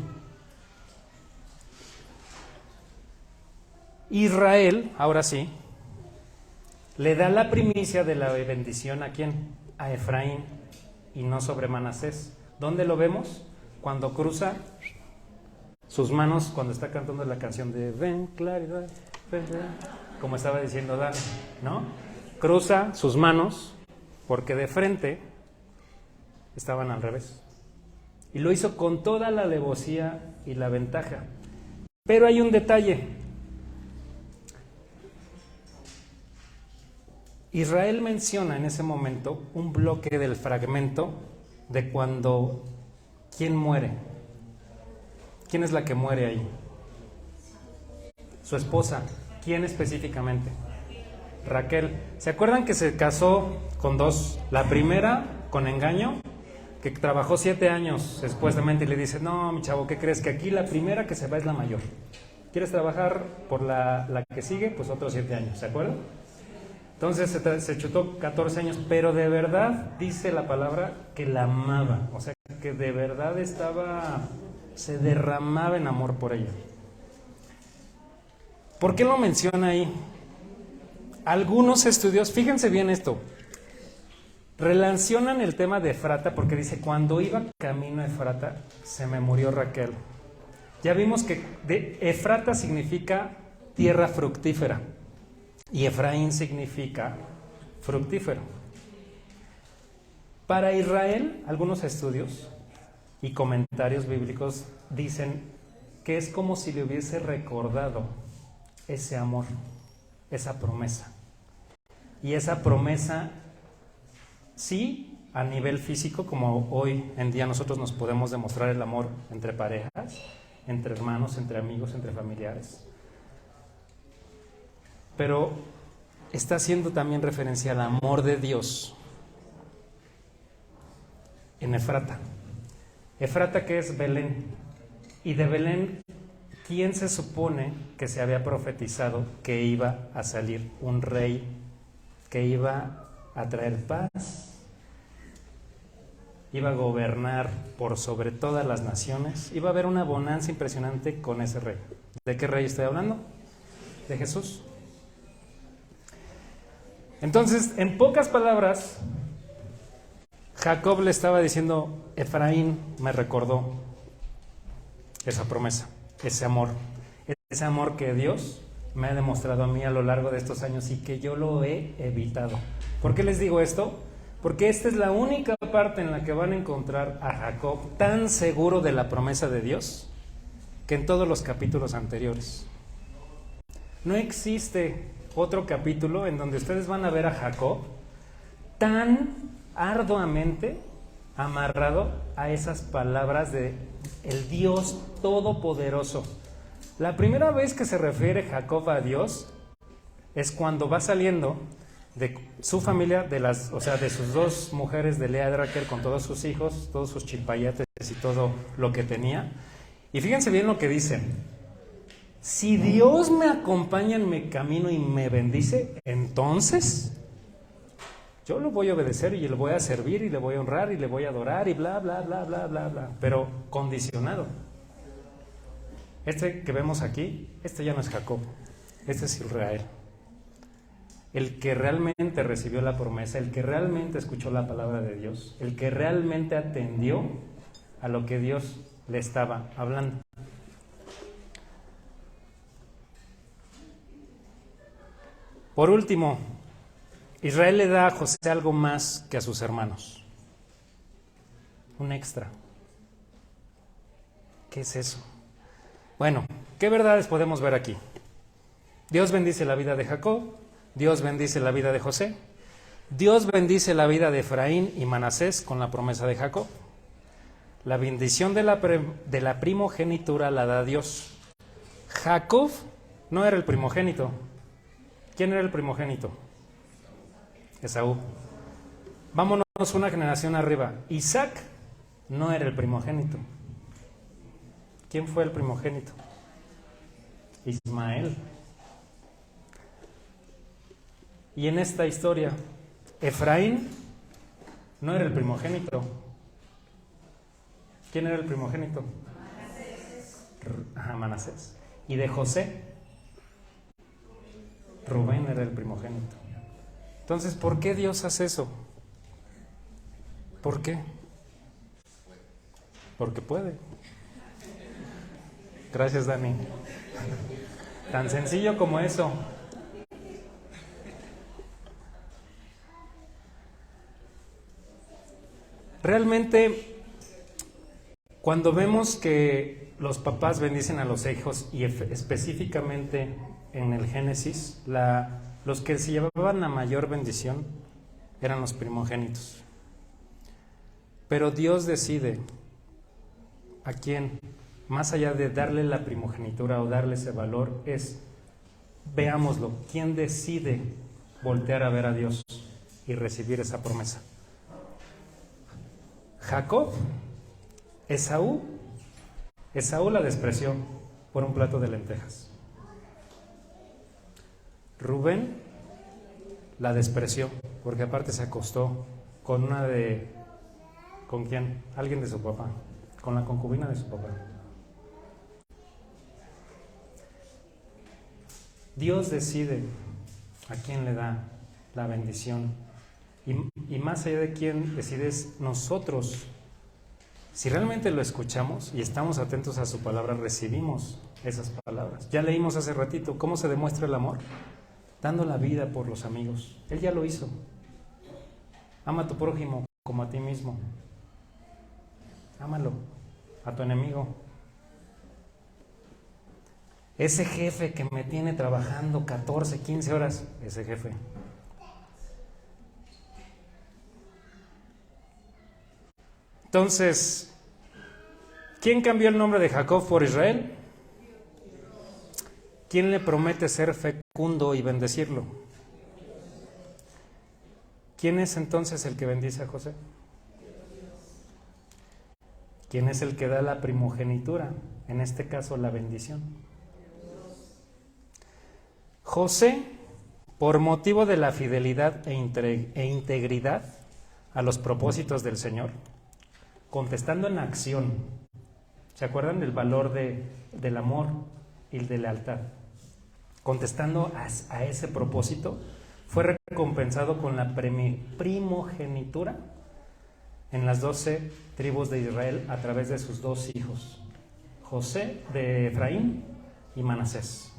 S1: Israel, ahora sí, le da la primicia de la bendición ¿a quién? A Efraín y no sobre Manasés. ¿Dónde lo vemos? Cuando cruza sus manos, cuando está cantando la canción de Ven, claridad, ven, como estaba diciendo Dan, ¿no? Cruza sus manos porque de frente estaban al revés. Y lo hizo con toda la alevosía y la ventaja. Pero hay un detalle. Israel menciona en ese momento un bloque del fragmento de cuando ¿quién muere? ¿Quién es la que muere ahí? Su esposa. ¿Quién específicamente? Raquel. ¿Se acuerdan que se casó con dos? La primera con engaño, que trabajó 7 años supuestamente y le dice, no, mi chavo, ¿qué crees? Que aquí la primera que se va es la mayor. ¿Quieres trabajar por la que sigue? Pues otros 7 años, ¿se acuerdan? Entonces se chutó 14 años, pero de verdad dice la palabra que la amaba, o sea, que de verdad se derramaba en amor por ella. ¿Por qué lo menciona ahí? Algunos estudios, fíjense bien esto, relacionan el tema de Efrata porque dice, cuando iba camino a Efrata, se me murió Raquel. Ya vimos que Efrata significa tierra fructífera. Y Efraín significa fructífero. Para Israel, algunos estudios y comentarios bíblicos dicen que es como si le hubiese recordado ese amor, esa promesa. Y esa promesa, sí, a nivel físico, como hoy en día nosotros nos podemos demostrar el amor entre parejas, entre hermanos, entre amigos, entre familiares. Pero está haciendo también referencia al amor de Dios en Efrata. Efrata, que es Belén. Y de Belén, ¿quién se supone que se había profetizado que iba a salir un rey, que iba a traer paz, iba a gobernar por sobre todas las naciones? Iba a haber una bonanza impresionante con ese rey. ¿De qué rey estoy hablando? De Jesús. Entonces, en pocas palabras, Jacob le estaba diciendo, Efraín me recordó esa promesa, ese amor que Dios me ha demostrado a mí a lo largo de estos años y que yo lo he evitado. ¿Por qué les digo esto? Porque esta es la única parte en la que van a encontrar a Jacob tan seguro de la promesa de Dios que en todos los capítulos anteriores. No existe otro capítulo en donde ustedes van a ver a Jacob tan arduamente amarrado a esas palabras de el Dios Todopoderoso. La primera vez que se refiere Jacob a Dios es cuando va saliendo de su familia, de sus 2 mujeres de Lea y de Raquel, con todos sus hijos, todos sus chilpayates y todo lo que tenía. Y fíjense bien lo que dicen. Si Dios me acompaña en mi camino y me bendice, entonces yo lo voy a obedecer y le voy a servir y le voy a honrar y le voy a adorar y bla, bla, bla, bla, bla, bla. Pero condicionado. Este que vemos aquí, este ya no es Jacob, este es Israel. El que realmente recibió la promesa, el que realmente escuchó la palabra de Dios, el que realmente atendió a lo que Dios le estaba hablando. Por último, Israel le da a José algo más que a sus hermanos. Un extra. ¿Qué es eso? Bueno, ¿qué verdades podemos ver aquí? Dios bendice la vida de Jacob, Dios bendice la vida de José, Dios bendice la vida de Efraín y Manasés con la promesa de Jacob. La bendición de la primogenitura la da Dios. Jacob no era el primogénito. ¿Quién era el primogénito? Esaú. Vámonos una generación arriba. Isaac no era el primogénito. ¿Quién fue el primogénito? Ismael. Y en esta historia, Efraín no era el primogénito. ¿Quién era el primogénito? Manasés. ¿Y de José? Rubén era el primogénito. Entonces, ¿por qué Dios hace eso? ¿Por qué? Porque puede. Gracias, Dani. Tan sencillo como eso. Realmente, cuando vemos que los papás bendicen a los hijos, y específicamente en el Génesis, los que se llevaban la mayor bendición eran los primogénitos. Pero Dios decide a quién, más allá de darle la primogenitura o darle ese valor, veámoslo, ¿quién decide voltear a ver a Dios y recibir esa promesa? Jacob. Esaú la despreció por un plato de lentejas. Rubén la despreció porque aparte se acostó con ¿con quién? Alguien de su papá, con la concubina de su papá. Dios decide a quién le da la bendición y más allá de quién decide es nosotros. Si realmente lo escuchamos y estamos atentos a su palabra, recibimos esas palabras. Ya leímos hace ratito cómo se demuestra el amor, dando la vida por los amigos. Él ya lo hizo. Ama a tu prójimo como a ti mismo. Ámalo, a tu enemigo. Ese jefe que me tiene trabajando 14, 15 horas, ese jefe. Entonces, ¿quién cambió el nombre de Jacob por Israel? ¿Quién le promete ser fecundo y bendecirlo? ¿Quién es entonces el que bendice a José? ¿Quién es el que da la primogenitura? En este caso, la bendición. José, por motivo de la fidelidad e integridad a los propósitos del Señor, contestando en acción. ¿Se acuerdan del valor del amor y de lealtad? Contestando a ese propósito, fue recompensado con la primogenitura en las 12 tribus de Israel a través de sus 2 hijos, José de Efraín y Manasés.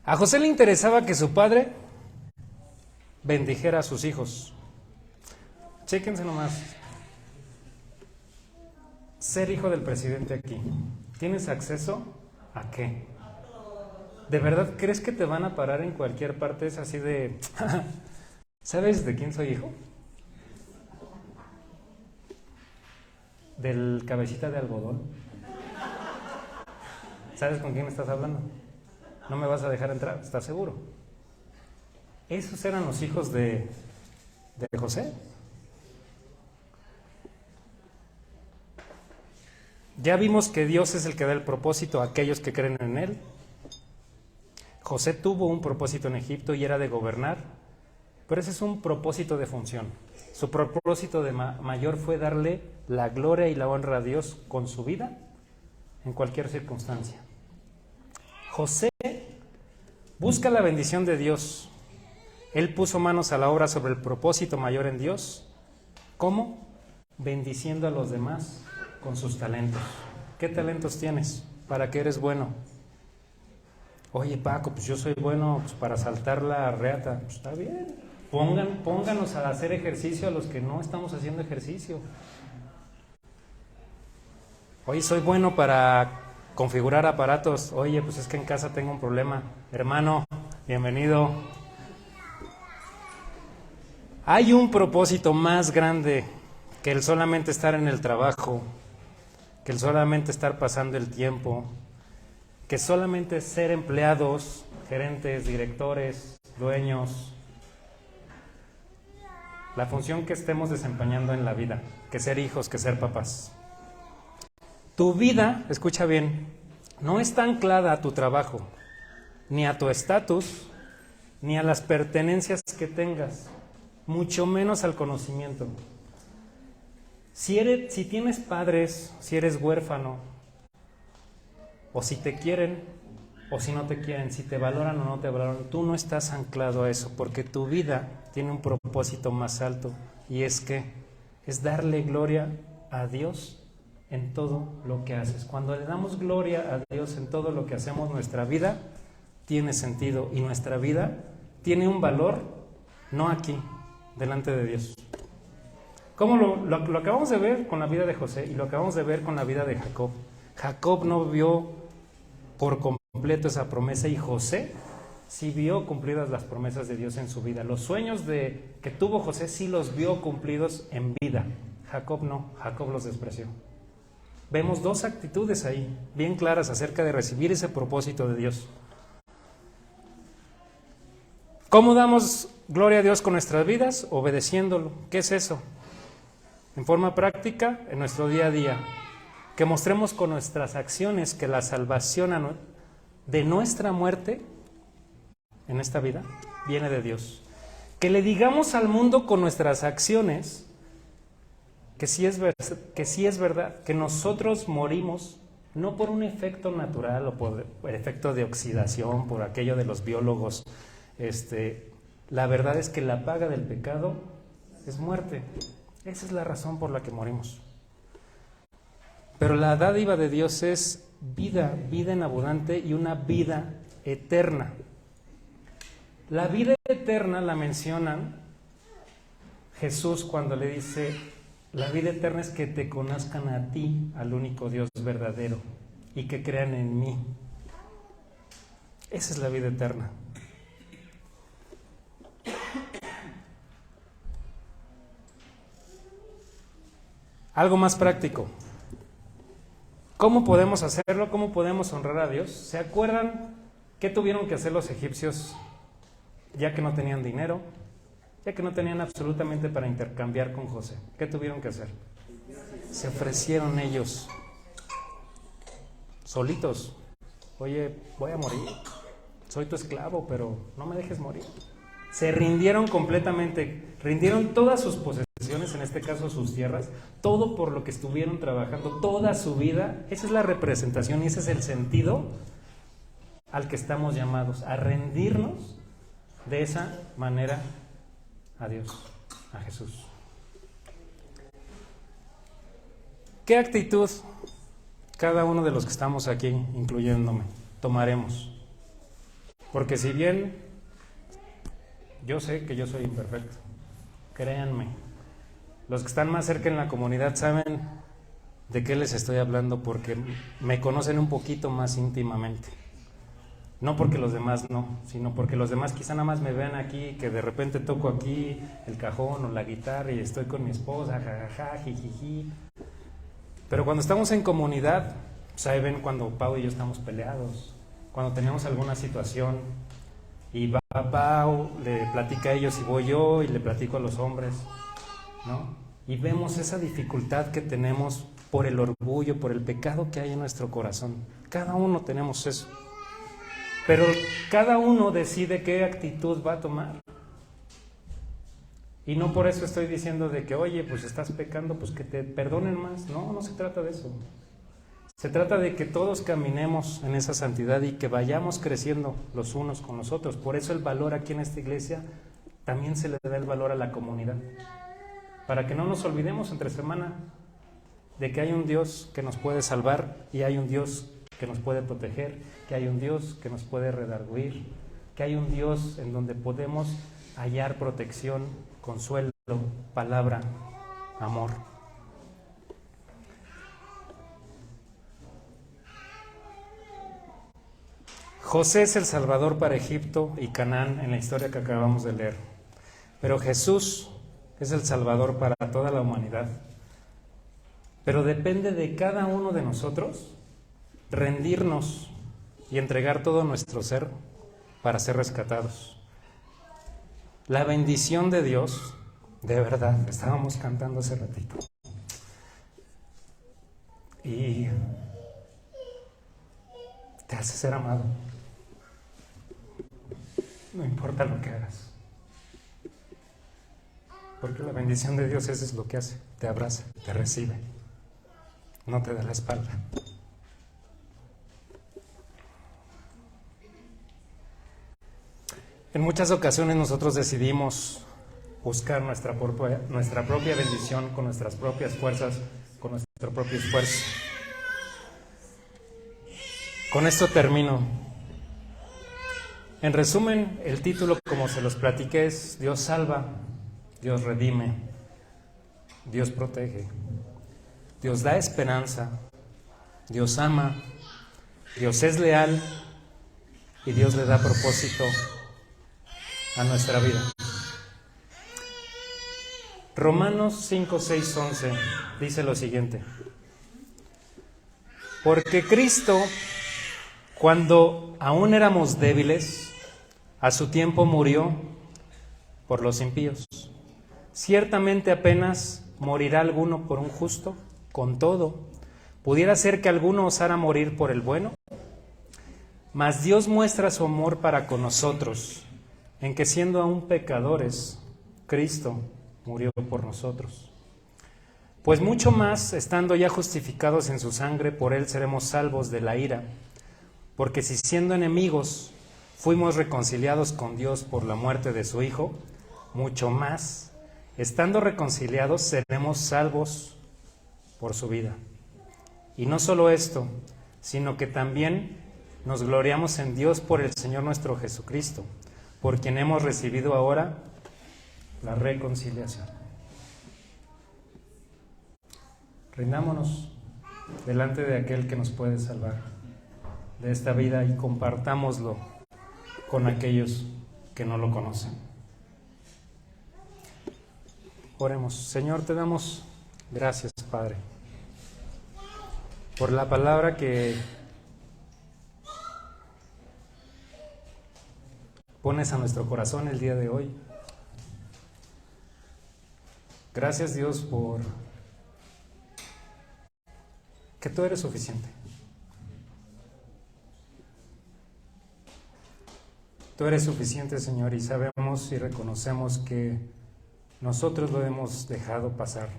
S1: A José le interesaba que su padre bendijera a sus hijos. Chéquense nomás. Ser hijo del presidente aquí, ¿tienes acceso a qué? ¿De verdad crees que te van a parar en cualquier parte? Es así de, ¿sabes de quién soy hijo? Del cabecita de algodón. ¿Sabes con quién estás hablando? No me vas a dejar entrar, ¿estás seguro? Esos eran los hijos de José. Ya vimos que Dios es el que da el propósito a aquellos que creen en Él. José tuvo un propósito en Egipto y era de gobernar, pero ese es un propósito de función. Su propósito mayor fue darle la gloria y la honra a Dios con su vida en cualquier circunstancia. José busca la bendición de Dios. Él puso manos a la obra sobre el propósito mayor en Dios. ¿Cómo? Bendiciendo a los demás con sus talentos. ¿Qué talentos tienes? ¿Para qué eres bueno? Oye, Paco, pues yo soy bueno para saltar la reata. Pues está bien. Pónganos a hacer ejercicio a los que no estamos haciendo ejercicio. Oye, soy bueno para configurar aparatos. Oye, pues es que en casa tengo un problema. Hermano, bienvenido. Hay un propósito más grande que el solamente estar en el trabajo, que el solamente estar pasando el tiempo, que solamente ser empleados, gerentes, directores, dueños, la función que estemos desempeñando en la vida, que ser hijos, que ser papás. Tu vida, escucha bien, no está anclada a tu trabajo, ni a tu estatus, ni a las pertenencias que tengas, mucho menos al conocimiento. Si tienes padres, si eres huérfano, o si te quieren, o si no te quieren, si te valoran o no te valoran, tú no estás anclado a eso, porque tu vida tiene un propósito más alto, y es darle gloria a Dios en todo lo que haces. Cuando le damos gloria a Dios en todo lo que hacemos, nuestra vida tiene sentido, y nuestra vida tiene un valor, no aquí, delante de Dios. Como lo acabamos de ver con la vida de José, y lo acabamos de ver con la vida de Jacob. Jacob no vio por completo esa promesa, y José sí vio cumplidas las promesas de Dios en su vida. Los sueños que tuvo José sí los vio cumplidos en vida. Jacob no, Jacob los despreció. Vemos dos actitudes ahí, bien claras acerca de recibir ese propósito de Dios. ¿Cómo damos gloria a Dios con nuestras vidas? Obedeciéndolo. ¿Qué es eso? En forma práctica, en nuestro día a día. Que mostremos con nuestras acciones que la salvación de nuestra muerte en esta vida viene de Dios. Que le digamos al mundo con nuestras acciones que sí es verdad, que nosotros morimos no por un efecto natural o por efecto de oxidación, por aquello de los biólogos. La verdad es que la paga del pecado es muerte. Esa es la razón por la que morimos. Pero la dádiva de Dios es vida en abundante y una vida eterna. La vida eterna la mencionan Jesús cuando le dice: la vida eterna es que te conozcan a ti, al único Dios verdadero, y que crean en mí. Esa es la vida eterna. Algo más práctico. ¿Cómo podemos hacerlo? ¿Cómo podemos honrar a Dios? ¿Se acuerdan qué tuvieron que hacer los egipcios ya que no tenían dinero? Ya que no tenían absolutamente para intercambiar con José. ¿Qué tuvieron que hacer? Se ofrecieron ellos, solitos. Oye, voy a morir. Soy tu esclavo, pero no me dejes morir. Se rindieron completamente, rindieron todas sus posesiones, en este caso sus tierras, todo por lo que estuvieron trabajando toda su vida. Esa es la representación y ese es el sentido al que estamos llamados, a rendirnos de esa manera a Dios, a Jesús. ¿Qué actitud cada uno de los que estamos aquí, incluyéndome, tomaremos? Porque si bien yo sé que yo soy imperfecto, créanme, los que están más cerca en la comunidad saben de qué les estoy hablando porque me conocen un poquito más íntimamente. No porque los demás no, sino porque los demás quizá nada más me vean aquí, que de repente toco aquí el cajón o la guitarra y estoy con mi esposa, jajaja, jijiji. Pero cuando estamos en comunidad, pues ahí ven cuando Pau y yo estamos peleados, cuando tenemos alguna situación y va Pau, le platica a ellos y voy yo y le platico a los hombres, ¿no? Y vemos esa dificultad que tenemos por el orgullo, por el pecado que hay en nuestro corazón. Cada uno tenemos eso. Pero cada uno decide qué actitud va a tomar. Y no por eso estoy diciendo de que, oye, pues estás pecando, pues que te perdonen más. No, no se trata de eso. Se trata de que todos caminemos en esa santidad y que vayamos creciendo los unos con los otros. Por eso el valor aquí en esta iglesia, también se le da el valor a la comunidad. Para que no nos olvidemos entre semana de que hay un Dios que nos puede salvar y hay un Dios que nos puede proteger, que hay un Dios que nos puede redarguir, que hay un Dios en donde podemos hallar protección, consuelo, palabra, amor. José es el salvador para Egipto y Canaán en la historia que acabamos de leer, pero Jesús es el salvador para toda la humanidad Pero depende de cada uno de nosotros rendirnos y entregar todo nuestro ser para ser rescatados. La bendición de Dios, de verdad, estábamos cantando hace ratito. Y te hace ser amado. No importa lo que hagas. Porque la bendición de Dios eso es lo que hace. Te abraza, te recibe. No te da la espalda. En muchas ocasiones nosotros decidimos buscar nuestra propia bendición con nuestras propias fuerzas, con nuestro propio esfuerzo. Con esto termino. En resumen, el título, como se los platiqué, es Dios salva, Dios redime, Dios protege, Dios da esperanza, Dios ama, Dios es leal y Dios le da propósito a nuestra vida. Romanos 5, 6, 11 dice lo siguiente: porque Cristo, cuando aún éramos débiles, a su tiempo murió por los impíos. Ciertamente apenas morirá alguno por un justo, con todo, pudiera ser que alguno osara morir por el bueno. Mas Dios muestra su amor para con nosotros, en que siendo aún pecadores, Cristo murió por nosotros. Pues mucho más, estando ya justificados en su sangre, por él seremos salvos de la ira. Porque si siendo enemigos fuimos reconciliados con Dios por la muerte de su Hijo, mucho más, estando reconciliados, seremos salvos por su vida. Y no solo esto, sino que también nos gloriamos en Dios por el Señor nuestro Jesucristo, por quien hemos recibido ahora la reconciliación. Rindámonos delante de aquel que nos puede salvar de esta vida y compartámoslo con aquellos que no lo conocen. Oremos. Señor, te damos gracias, Padre, por la palabra que pones a nuestro corazón el día de hoy. Gracias, Dios, por que tú eres suficiente. Tú eres suficiente, Señor, y sabemos y reconocemos que nosotros lo hemos dejado pasar.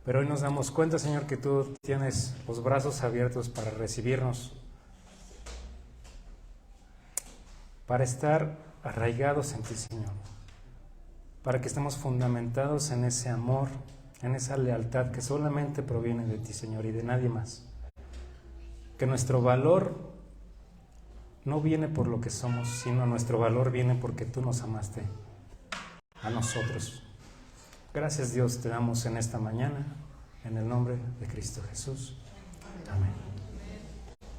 S1: Pero hoy nos damos cuenta, Señor, que tú tienes los brazos abiertos para recibirnos, para estar arraigados en ti, Señor, para que estemos fundamentados en ese amor, en esa lealtad que solamente proviene de ti, Señor, y de nadie más. Que nuestro valor no viene por lo que somos, sino nuestro valor viene porque tú nos amaste a nosotros. Gracias, Dios, te damos en esta mañana, en el nombre de Cristo Jesús. Amén.